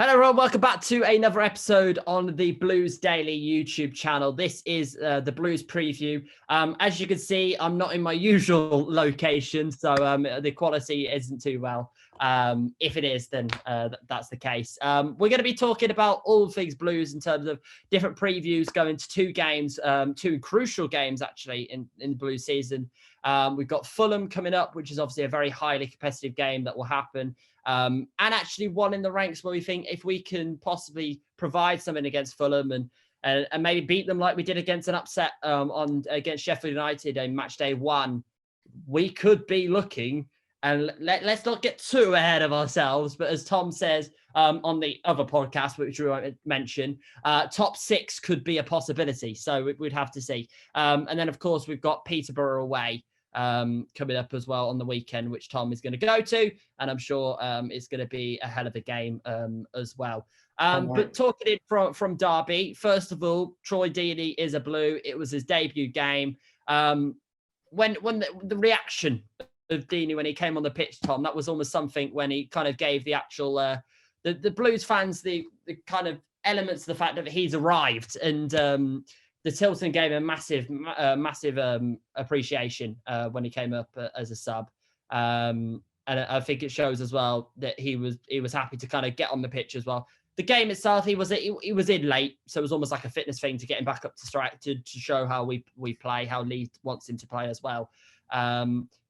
Hello, everyone. Welcome back to another episode on the Blues Daily YouTube channel. This is the Blues preview. As you can see, I'm not in my usual location, so the quality isn't too well. If it is, then that's the case. We're going to be talking about all things Blues in terms of different previews going to two games, two crucial games, actually, in the Blues season. We've got Fulham coming up, which is obviously a very highly competitive game that will happen. And actually one in the ranks where we think if we can possibly provide something against Fulham and maybe beat them like we did against an upset against Sheffield United in match day 1, we could be looking, and let's not get too ahead of ourselves, but as Tom says on the other podcast, which we won't mention, top 6 could be a possibility. So we'd have to see. And then, of course, we've got Peterborough away coming up as well on the weekend, which Tom is going to go to, and I'm sure it's going to be a hell of a game as well. But talking it from Derby, first of all, Troy Deeney is a Blue. It was his debut game. When the reaction of Deeney when he came on the pitch, Tom, that was almost something when he kind of gave the actual the Blues fans the kind of elements of the fact that he's arrived, and the Tilton gave him a massive appreciation when he came up as a sub. And I think it shows as well that he was happy to kind of get on the pitch as well. The game itself, he was in late, so it was almost like a fitness thing to get him back up to strike to show how we play, how Lee wants him to play as well.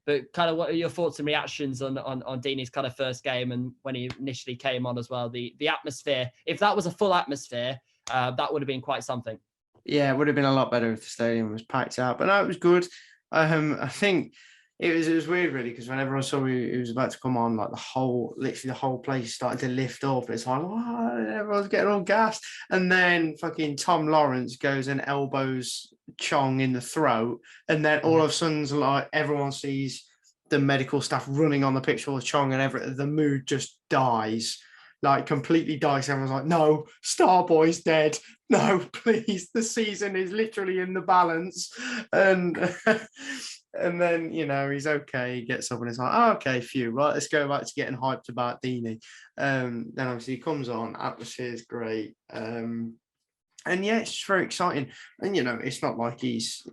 But kind of what are your thoughts and reactions on Deeney's kind of first game and when he initially came on as well? The atmosphere, if that was a full atmosphere, that would have been quite something. Yeah, it would have been a lot better if the stadium was packed out. But no, it was good. I think it was weird, really, because when everyone saw he was about to come on, like literally the whole place started to lift up. It's like, oh, everyone's getting all gassed. And then fucking Tom Lawrence goes and elbows Chong in the throat. And then all of a sudden, like, everyone sees the medical staff running on the pitch for Chong, and the mood just dies. Like, completely dies. Everyone's like, no, Starboy's dead. No, please. The season is literally in the balance. And then, he's okay. He gets up and it's like, oh, okay, phew, right, let's go back to getting hyped about Deeney. Then obviously he comes on, atmosphere is great. And yeah, it's just very exciting. And, it's not like he's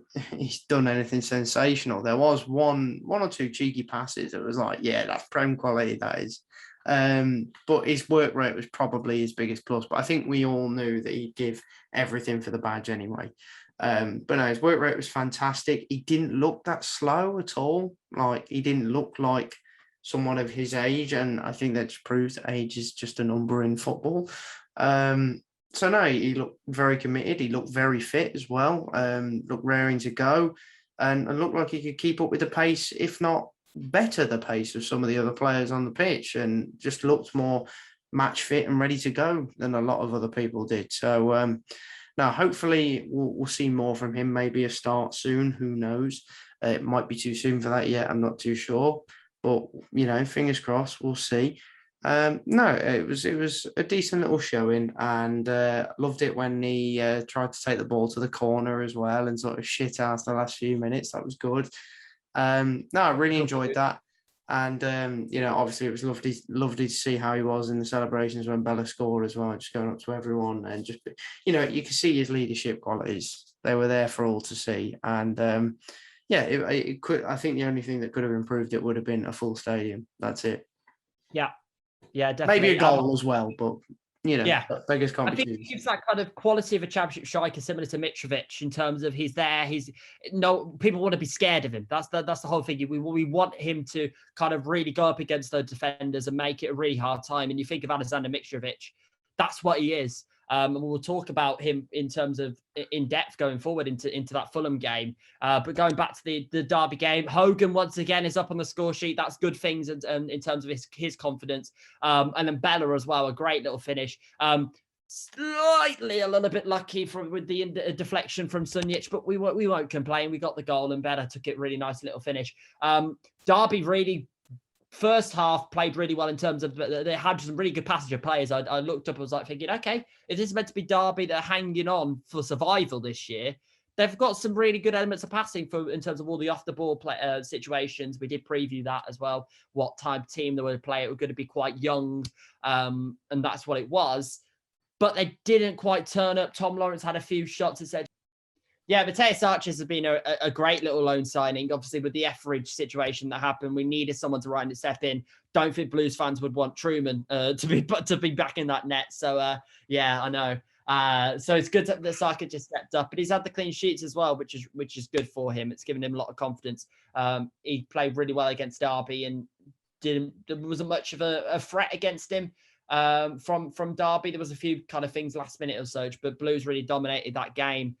done anything sensational. There was one or two cheeky passes. It was like, yeah, that's Prem quality, that is. But his work rate was probably his biggest plus. But I think we all knew that he'd give everything for the badge anyway. But no, his work rate was fantastic. He didn't look that slow at all. Like, he didn't look like someone of his age. And I think that just proves that age is just a number in football. So no, he looked very committed. He looked very fit as well. Looked raring to go, and looked like he could keep up with the pace, if not better the pace of some of the other players on the pitch, and just looked more match fit and ready to go than a lot of other people did. So now hopefully we'll see more from him, maybe a start soon, who knows. It might be too soon for that yet, I'm not too sure, but fingers crossed, we'll see. No, it was a decent little showing, and loved it when he tried to take the ball to the corner as well and sort of shit out the last few minutes. That was good. No, I really enjoyed that. And, obviously it was lovely to see how he was in the celebrations when Bella scored as well, just going up to everyone and just, you can see his leadership qualities. They were there for all to see. And, it could. I think the only thing that could have improved it would have been a full stadium. That's it. Yeah, definitely. Maybe a goal as well, but biggest competition. I think it gives that kind of quality of a championship striker similar to Mitrovic in terms of he's there. People want to be scared of him. That's the whole thing. We want him to kind of really go up against those defenders and make it a really hard time. And you think of Alexander Mitrovic, that's what he is. And we'll talk about him in terms of in depth going forward into that Fulham game. But going back to the Derby game, Hogan once again is up on the score sheet. That's good things in terms of his confidence. And then Bella as well, a great little finish. Slightly a little bit lucky with the deflection from Sunjic, but we won't complain. We got the goal and Bella took it really nice little finish. Derby really first half played really well in terms of they had some really good passenger players. I looked up, I was like thinking, okay, is this meant to be Derby that are hanging on for survival this year? they've got some really good elements of passing in terms of all the off the ball situations. We did preview that as well. What type of team they would play? It was going to be quite young, and that's what it was. But they didn't quite turn up. Tom Lawrence had a few shots and said, yeah, Mateus Arches has been a great little loan signing. Obviously, with the Etheridge situation that happened, we needed someone to run and step in. Don't think Blues fans would want Truman to be back in that net. So, yeah, I know. So it's good that Saka just stepped up, but he's had the clean sheets as well, which is good for him. It's given him a lot of confidence. He played really well against Derby and there wasn't much of a threat against him from Derby. There was a few kind of things last minute or so, but Blues really dominated that game.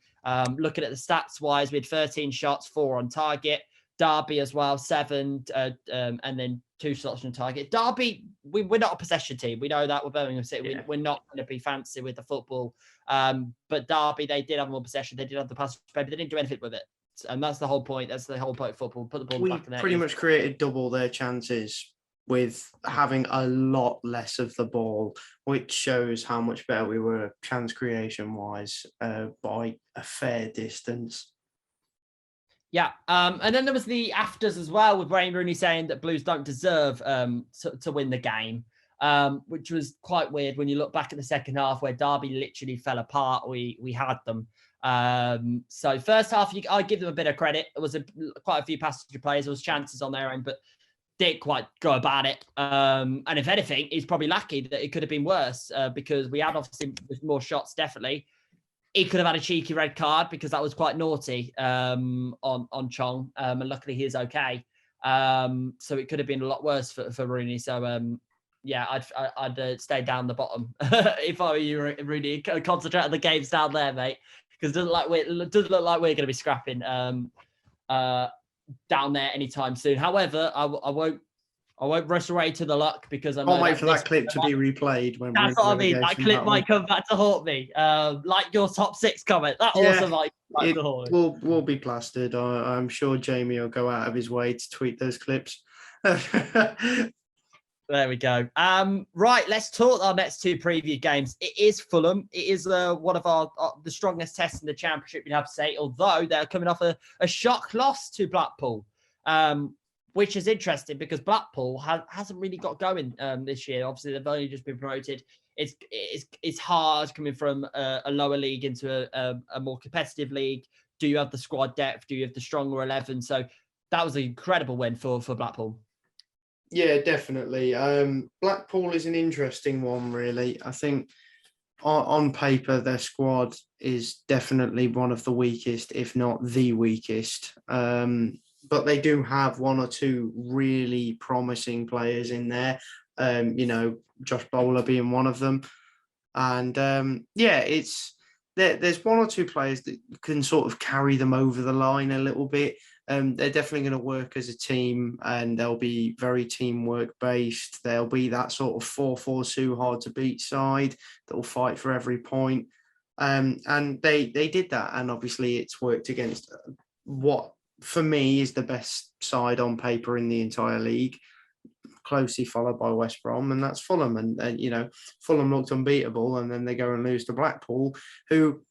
Looking at the stats wise, we had 13 shots, 4 on target. Derby as well, 7, and then 2 shots on target. Derby, we're not a possession team. We know that with Birmingham City. Yeah. We're not going to be fancy with the football. But Derby, they did have more possession. They did have the pass, but they didn't do anything with it. And that's the whole point. That's the whole point of football. Put the ball back in there. Pretty much created double their chances with having a lot less of the ball, which shows how much better we were chance creation wise by a fair distance. Yeah, and then there was the afters as well, with Wayne Rooney saying that Blues don't deserve to win the game, which was quite weird when you look back at the second half where Derby literally fell apart. We had them. So first half, I give them a bit of credit. There was quite a few passenger players. There was chances on their end, but didn't quite go about it. And if anything, he's probably lucky that it could have been worse because we had obviously more shots, definitely. He could have had a cheeky red card because that was quite naughty on Chong, and luckily he is okay. So it could have been a lot worse for Rooney. So yeah, I'd stay down the bottom if I were you, Rooney. Concentrate on the games down there, mate, because it doesn't look like we're going to be scrapping down there anytime soon. However, I won't rush away to the luck because I know I'll wait for that clip to be replayed. That's what I mean. That clip might come back to haunt me. Like your top 6 comment. That also might come back to haunt me. Will be plastered. I'm sure Jamie will go out of his way to tweet those clips. There we go. Right, let's talk our next 2 preview games. It is Fulham. It is one of the strongest tests in the Championship, you'd have to say, although they're coming off a shock loss to Blackpool. Which is interesting because Blackpool hasn't really got going this year. Obviously, they've only just been promoted. It's hard coming from a lower league into a more competitive league. Do you have the squad depth? Do you have the stronger 11? So that was an incredible win for Blackpool. Yeah, definitely. Blackpool is an interesting one, really. I think on paper, their squad is definitely one of the weakest, if not the weakest. But they do have 1 or 2 really promising players in there. Josh Bowler being one of them. And there's 1 or 2 players that can sort of carry them over the line a little bit. They're definitely going to work as a team and they'll be very teamwork based. They'll be that sort of 4-4-2 hard to beat side that will fight for every point. And they did that. And obviously it's worked against what, for me, is the best side on paper in the entire league, closely followed by West Brom, and that's Fulham. And Fulham looked unbeatable, and then they go and lose to Blackpool, who,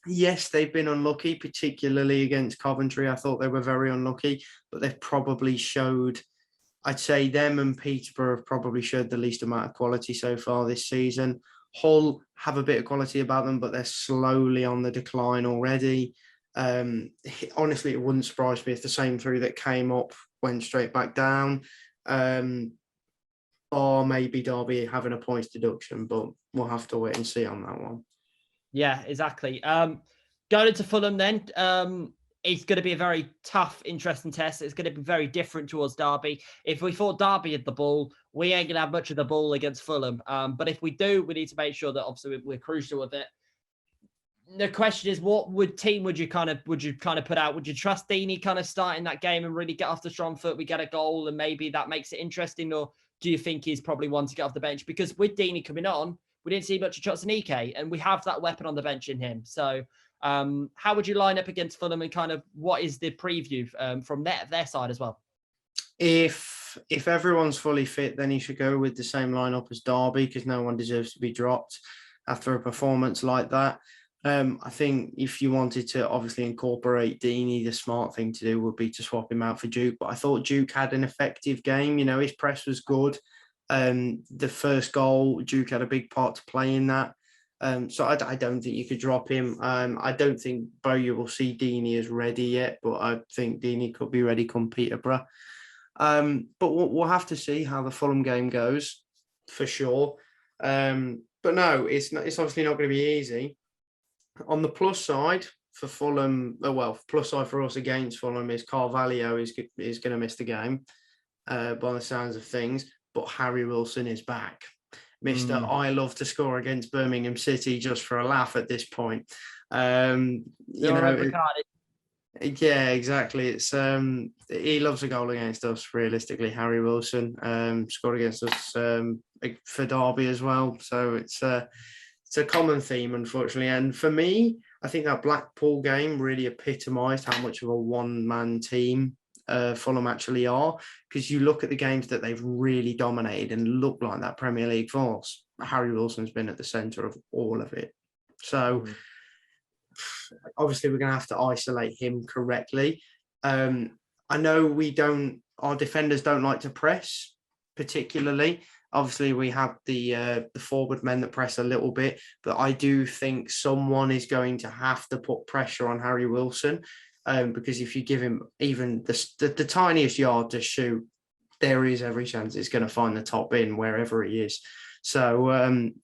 yes, they've been unlucky, particularly against Coventry. I thought they were very unlucky, but they've probably showed, I'd say them and Peterborough have probably showed the least amount of quality so far this season. Hull have a bit of quality about them, but they're slowly on the decline already. Honestly, it wouldn't surprise me if the same 3 that came up went straight back down, or maybe Derby having a points deduction, but we'll have to wait and see on that one. Yeah, exactly. Going into Fulham then, it's going to be a very tough, interesting test. It's going to be very different towards Derby. If we thought Derby had the ball, we ain't going to have much of the ball against Fulham. But if we do, we need to make sure that obviously we're crucial with it. The question is, what team would you kind of put out? Would you trust Deeney kind of starting that game and really get off the strong foot? We get a goal and maybe that makes it interesting, or do you think he's probably one to get off the bench? Because with Deeney coming on, we didn't see much of Chotsanike, and we have that weapon on the bench in him. So, how would you line up against Fulham, and kind of what is the preview from their side as well? If everyone's fully fit, then he should go with the same lineup as Derby because no one deserves to be dropped after a performance like that. I think if you wanted to obviously incorporate Deeney, the smart thing to do would be to swap him out for Duke. But I thought Duke had an effective game. You know, his press was good. The first goal, Duke had a big part to play in that. So I don't think you could drop him. I don't think Bowyer will see Deeney as ready yet, but I think Deeney could be ready come Peterborough. But we'll have to see how the Fulham game goes for sure. But no, it's obviously not going to be easy. On the plus side for Fulham, plus side for us against Fulham is Carvalho is going to miss the game by the sounds of things, but Harry Wilson is back. Mr. I love to score against Birmingham City just for a laugh at this point. Yeah, exactly. It's he loves a goal against us. Realistically, Harry Wilson scored against us for Derby as well. So it's a common theme, unfortunately. And for me, I think that Blackpool game really epitomised how much of a one-man team Fulham actually are. Because you look at the games that they've really dominated and look like that Premier League force. Harry Wilson's been at the centre of all of it. So obviously we're going to have to isolate him correctly. I know our defenders don't like to press particularly. Obviously, we have the forward men that press a little bit, but I do think someone is going to have to put pressure on Harry Wilson because if you give him even the tiniest yard to shoot, there is every chance it's going to find the top bin wherever he is. So,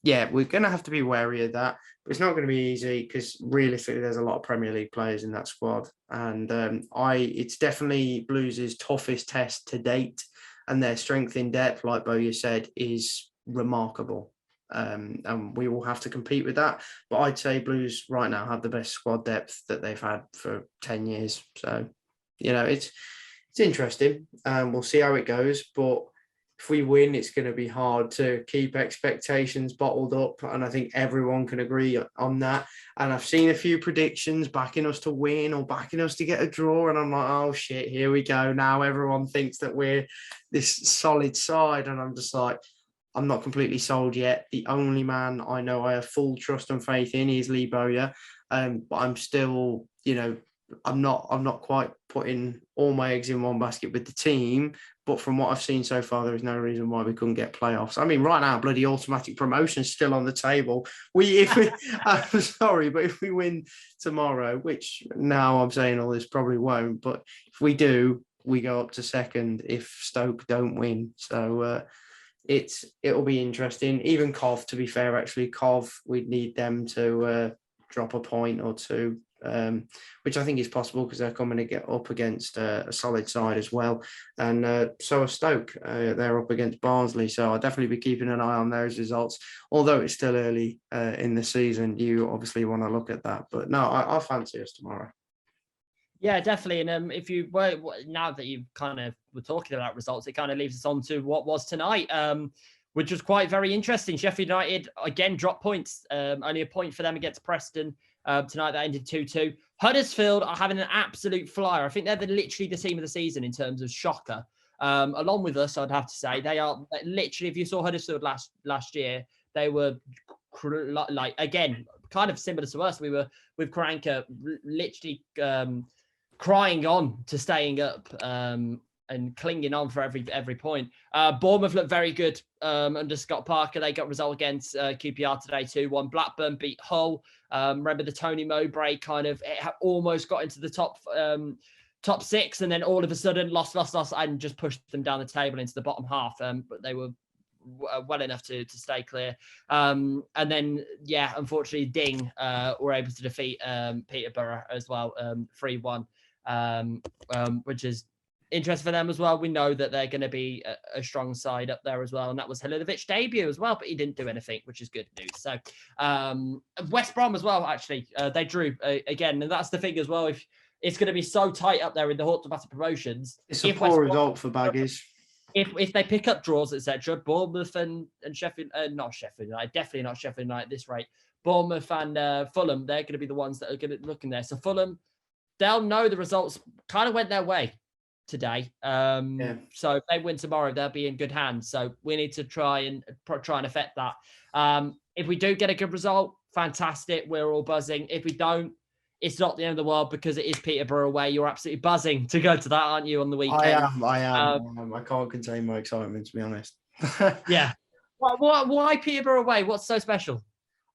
we're going to have to be wary of that. But it's not going to be easy because realistically, there's a lot of Premier League players in that squad. And it's definitely Blues' toughest test to date. And their strength in depth, like Bowyer said, is remarkable. And we will have to compete with that. But I'd say Blues right now have the best squad depth that they've had for 10 years. So, it's interesting. We'll see how it goes. But if we win, it's going to be hard to keep expectations bottled up. And I think everyone can agree on that. And I've seen a few predictions backing us to win or backing us to get a draw. And I'm like, oh, shit, here we go. Now everyone thinks that we're this solid side. And I'm just like, I'm not completely sold yet. The only man I know I have full trust and faith in is Lee Bowyer. But I'm still, I'm not quite putting all my eggs in one basket with the team. But from what I've seen so far, there is no reason why we couldn't get playoffs. I mean, right now, bloody automatic promotion is still on the table. I'm sorry, but if we win tomorrow, which now I'm saying all this probably won't, but if we do, we go up to second if Stoke don't win. So it'll be interesting. Even Cov, to be fair, actually, we'd need them to drop a point or two. Which I think is possible because they're coming to get up against a solid side as well. And so are Stoke. They're up against Barnsley. So I'll definitely be keeping an eye on those results. Although it's still early in the season, you obviously want to look at that. But no, I'll fancy us tomorrow. Yeah, definitely. And if you were, now that you kind of were talking about results, it kind of leaves us on to what was tonight. Which was quite very interesting. Sheffield United, again, dropped points. Only a point for them against Preston. Tonight that ended 2-2. Huddersfield are having an absolute flyer. I think they're literally the team of the season in terms of shocker. Along with us, I'd have to say. They are literally, if you saw Huddersfield last year, they were again, kind of similar to us. We were with Karanka literally crying on to staying up and clinging on for every point. Bournemouth looked very good under Scott Parker. They got result against QPR today 2-1. Blackburn beat Hull. Remember the Tony Mowbray almost got into the top six, and then all of a sudden lost, and just pushed them down the table into the bottom half. But they were well enough to stay clear. And then, unfortunately, Ding were able to defeat Peterborough as well, 3-1, which is interesting for them as well. We know that they're going to be a strong side up there as well. And that was Halilovic's debut as well, but he didn't do anything, which is good news. So West Brom as well, actually, they drew again. And that's the thing as well. If it's going to be so tight up there in the automatic promotions. It's a poor result for Baggies. If they pick up draws, etc., Bournemouth and Sheffield, not Sheffield United, definitely not Sheffield United at this rate. Bournemouth and Fulham, they're going to be the ones that are going to look in there. So Fulham, they'll know the results kind of went their way today. So if they win tomorrow, they'll be in good hands. So we need to try and affect that. If we do get a good result, fantastic. We're all buzzing. If we don't, it's not the end of the world because it is Peterborough away. You're absolutely buzzing to go to that, aren't you, on the weekend? I am. I can't contain my excitement, to be honest. Yeah. Why Peterborough away? What's so special?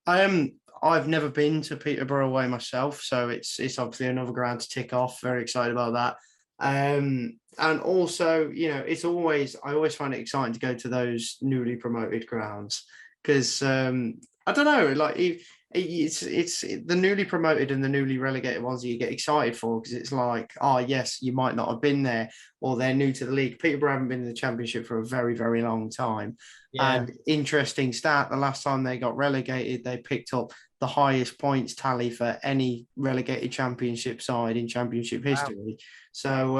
I've never been to Peterborough away myself, so it's obviously another ground to tick off. Very excited about that. And also, I always find it exciting to go to those newly promoted grounds because I don't know, like it's the newly promoted and the newly relegated ones that you get excited for because it's like, oh yes, you might not have been there or they're new to the league. Peterborough haven't been in the Championship for a very, very long time. Yeah. And interesting stat, the last time they got relegated, they picked up the highest points tally for any relegated Championship side in Championship history. Wow. So,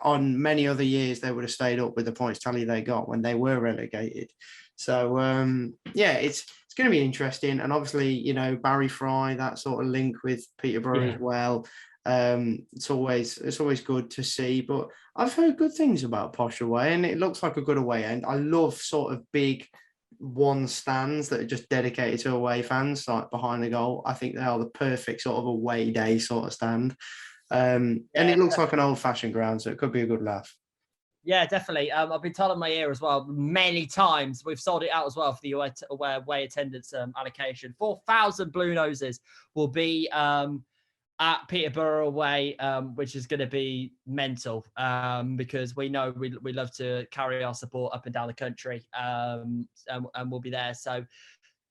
on many other years, they would have stayed up with the points tally they got when they were relegated. So, it's going to be interesting. And obviously, Barry Fry, that sort of link with Peterborough as well. It's always good to see. But I've heard good things about Posh away, and it looks like a good away end. I love sort of big one stands that are just dedicated to away fans, like behind the goal. I think they are the perfect sort of away day sort of stand. And it looks like an old-fashioned ground, so it could be a good laugh. Yeah, definitely. I've been told in my ear as well many times. We've sold it out as well for the away attendance allocation. 4,000 Blue Noses will be at Peterborough away, which is going to be mental because we know we love to carry our support up and down the country, and we'll be there. So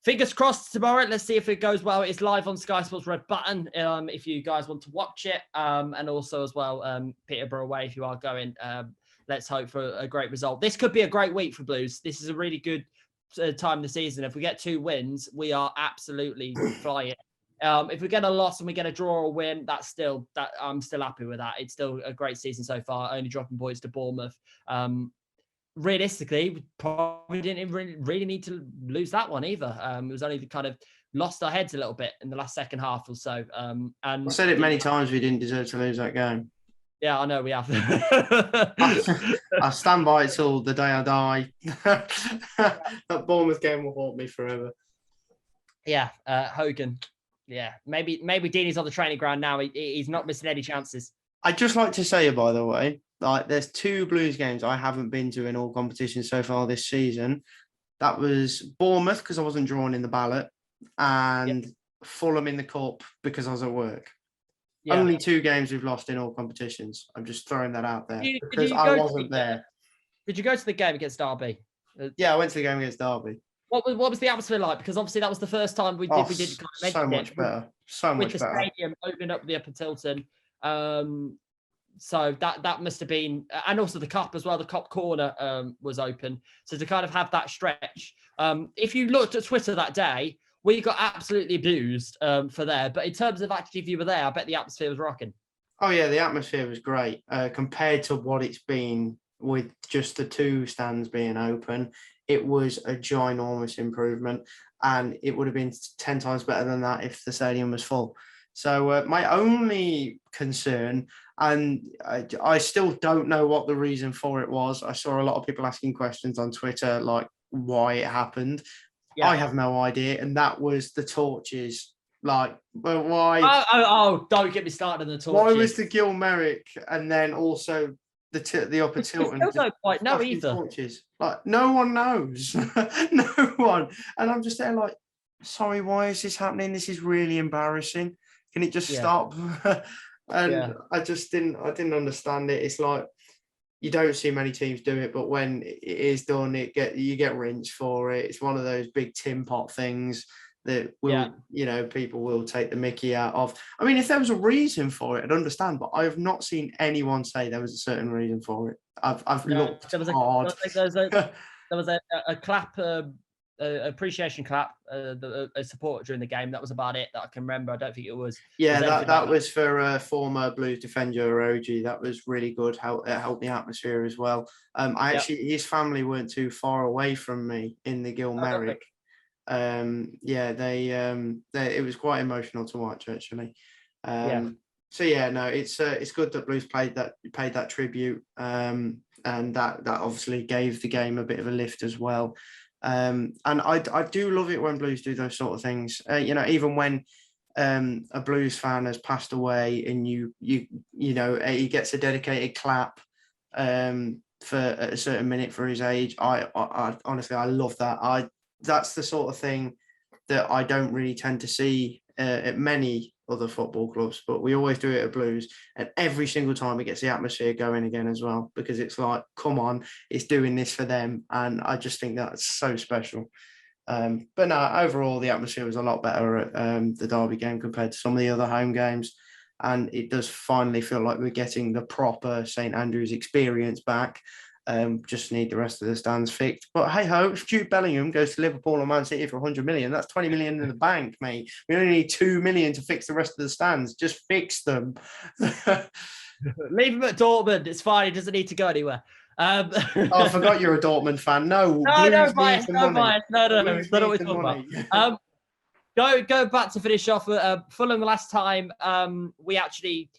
fingers crossed tomorrow. Let's see if it goes well. It's live on Sky Sports Red Button if you guys want to watch it, and also as well Peterborough away if you are going. Let's hope for a great result. This could be a great week for Blues. This is a really good time of the season. If we get 2 wins, we are absolutely flying. If we get a loss and we get a draw or win, I'm still happy with that. It's still a great season so far, only dropping points to Bournemouth. Realistically, we probably didn't really need to lose that one either. It was only kind of lost our heads a little bit in the last second half or so. And I've said it many times, we didn't deserve to lose that game. Yeah, I know we have. I stand by it till the day I die. That Bournemouth game will haunt me forever. Yeah, Hogan. Yeah, maybe Deeney's on the training ground now. He's not missing any chances. I'd just like to say, by the way, like there's 2 Blues games I haven't been to in all competitions so far this season. That was Bournemouth because I wasn't drawn in the ballot, and Fulham in the Cup because I was at work. Yeah. Only 2 games we've lost in all competitions. I'm just throwing that out there because I wasn't there. Did you go to the game against Derby? Yeah, I went to the game against Derby. What was the atmosphere like? Because obviously that was the first time we did kind of so much better. So much better. With the stadium opening up the Upper Tilton. So that must have been, and also the Cup as well. The Cup corner was open. So to kind of have that stretch. If you looked at Twitter that day, we got absolutely abused for there. But in terms of actually, if you were there, I bet the atmosphere was rocking. Oh, yeah, the atmosphere was great compared to what it's been with just the 2 stands being open. It was a ginormous improvement, and it would have been 10 times better than that if the stadium was full. So my only concern, and I still don't know what the reason for it was. I saw a lot of people asking questions on Twitter, like why it happened. Yeah. I have no idea. And that was the torches. Like, but why? Oh, don't get me started on the torches. Why was the Gil Merrick and then also the Upper Tilton? I don't quite know either. Torches. Like, no one knows. No one. And I'm just there like, sorry, why is this happening? This is really embarrassing. Can it just stop? And I didn't understand it. It's like, you don't see many teams do it, but when it is done, you get rinsed for it. It's one of those big tin pot things that will, people will take the mickey out of. I mean, if there was a reason for it, I'd understand, but I have not seen anyone say there was a certain reason for it. I've looked hard. There was a clap, appreciation clap, a support during the game. That was about it that I can remember. I don't think it was. Yeah, that was for former Blues defender Oroji. That was really good. It helped the atmosphere as well. His family weren't too far away from me in the Gil Merrick. It was quite emotional to watch actually. So it's good that Blues paid that tribute, and that obviously gave the game a bit of a lift as well. And I do love it when Blues do those sort of things. Even when a Blues fan has passed away and he gets a dedicated clap for a certain minute for his age. I honestly, I love that. That's the sort of thing that I don't really tend to see at many other football clubs, but we always do it at Blues, and every single time it gets the atmosphere going again as well, because it's like, come on, it's doing this for them, and I just think that's so special. But no, overall the atmosphere was a lot better at the Derby game compared to some of the other home games, and it does finally feel like we're getting the proper St Andrews experience back. Just need the rest of the stands fixed. But hey ho, if Jude Bellingham goes to Liverpool or Man City for 100 million, that's 20 million in the bank, mate. We only need 2 million to fix the rest of the stands. Just fix them. Leave him at Dortmund. It's fine. He doesn't need to go anywhere. Oh, I forgot you're a Dortmund fan. No, no, Blues need the money. No, Blues not what we're talking about. Go back to finish off. Fulham, the last time we actually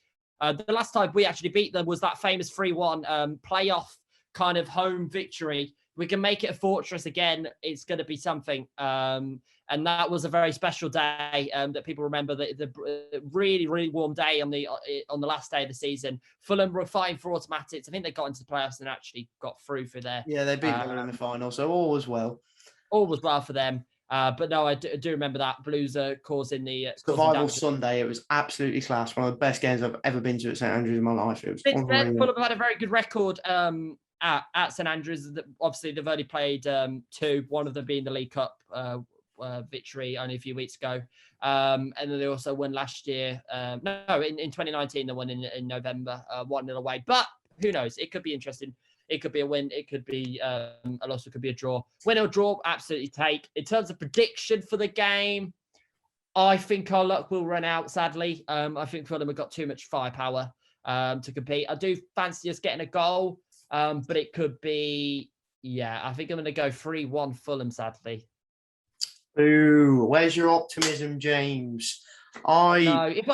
beat them was that famous 3-1 playoff kind of home victory. We can make it a fortress again. It's going to be something. And that was a very special day that people remember. The really, really warm day on the last day of the season. Fulham were fighting for automatics. I think they got into the playoffs and actually got through for there. Yeah, they beat Villa in the final, so all was well. All was well for them. But no, I do remember that. Blues causing the Survival Sunday. It was absolutely class. One of the best games I've ever been to at St Andrews in my life. It was Fulham have had a very good record at St Andrews. Obviously, they've only played 2, one of them being the League Cup victory only a few weeks ago. And then they also won last year. In 2019, they won in November, 1-0 away. But who knows? It could be interesting. It could be a win. It could be a loss. It could be a draw. Win or draw, absolutely take. In terms of prediction for the game, I think our luck will run out, sadly. I think Fulham have got too much firepower to compete. I do fancy us getting a goal. But it could be, I think I'm going to go 3-1 Fulham, sadly. Ooh, where's your optimism, James? No, if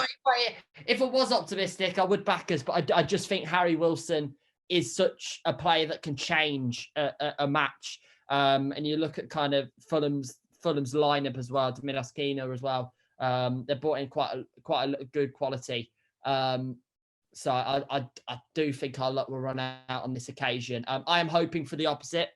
it was optimistic, I would back us, but I just think Harry Wilson is such a player that can change a match. And you look at kind of Fulham's lineup as well, Dimilas Kina as well. They're brought in quite a good quality. So I do think our luck will run out on this occasion. I am hoping for the opposite.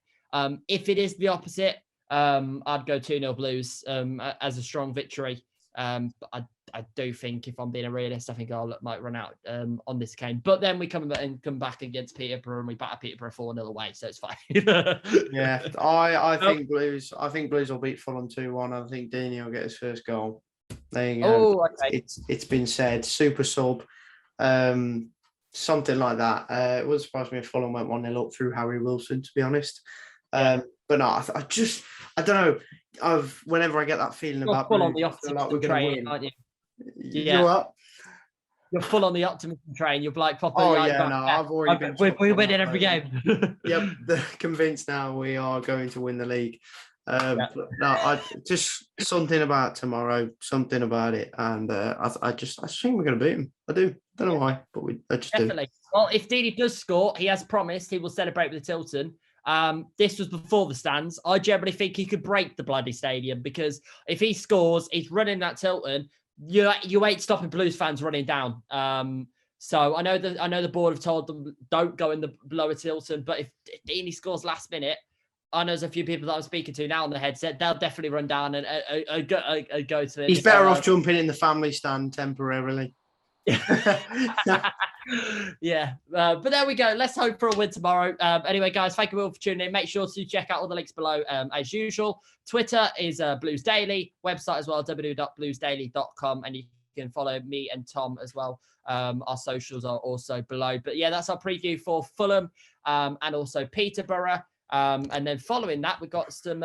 If it is the opposite, I'd go 2-0 Blues as a strong victory. But I do think, if I'm being a realist, I think our luck might run out on this game. But then we come back against Peterborough and we batter Peterborough 4-0 away, so it's fine. Yeah, I think Blues. I think Blues will beat Fulham 2-1. I think Deeney will get his first goal. There you go. Oh, okay. It's been said. Super sub. Something like that. It wouldn't surprise me if Fulham went 1-0 up through Harry Wilson, to be honest. But no, I don't know. Whenever I get that feeling about full Blues, on the optimism train, aren't you? Yeah. What? You're full on the optimism train. You're like proper. Oh yeah, no, I've already been. We're winning every game. Yep, they're convinced now we are going to win the league. No, I just something about tomorrow, something about it, and I think we're going to beat them. I do. Don't know why, but I just definitely. do. Well, if Deeney does score, he has promised he will celebrate with the Tilton. This was before the stands. I generally think he could break the bloody stadium, because if he scores, he's running that Tilton. You ain't stopping Blues fans running down. So I know the board have told them don't go in the lower Tilton, but if Deeney scores last minute, I know there's a few people that I'm speaking to now on the headset. They'll definitely run down and go to him. He's better off jumping in the family stand temporarily. Yeah, but there we go. Let's hope for a win tomorrow. Anyway, guys, thank you all for tuning in. Make sure to check out all the links below as usual. Twitter is Blues Daily, website as well, www.bluesdaily.com, and you can follow me and Tom as well. Our socials are also below. But yeah, that's our preview for Fulham and also Peterborough. And then following that, we've got some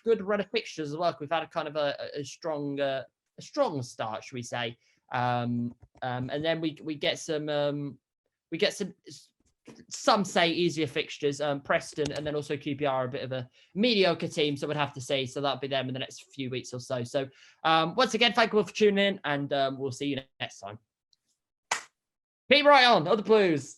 good run of fixtures as well. We've had a kind of a strong start, should we say? And then we get some say easier fixtures. Preston and then also QPR are a bit of a mediocre team, so we'd have to say. So that'll be them in the next few weeks or so. So once again, thank you all for tuning in, and we'll see you next time. Keep right on, other Blues.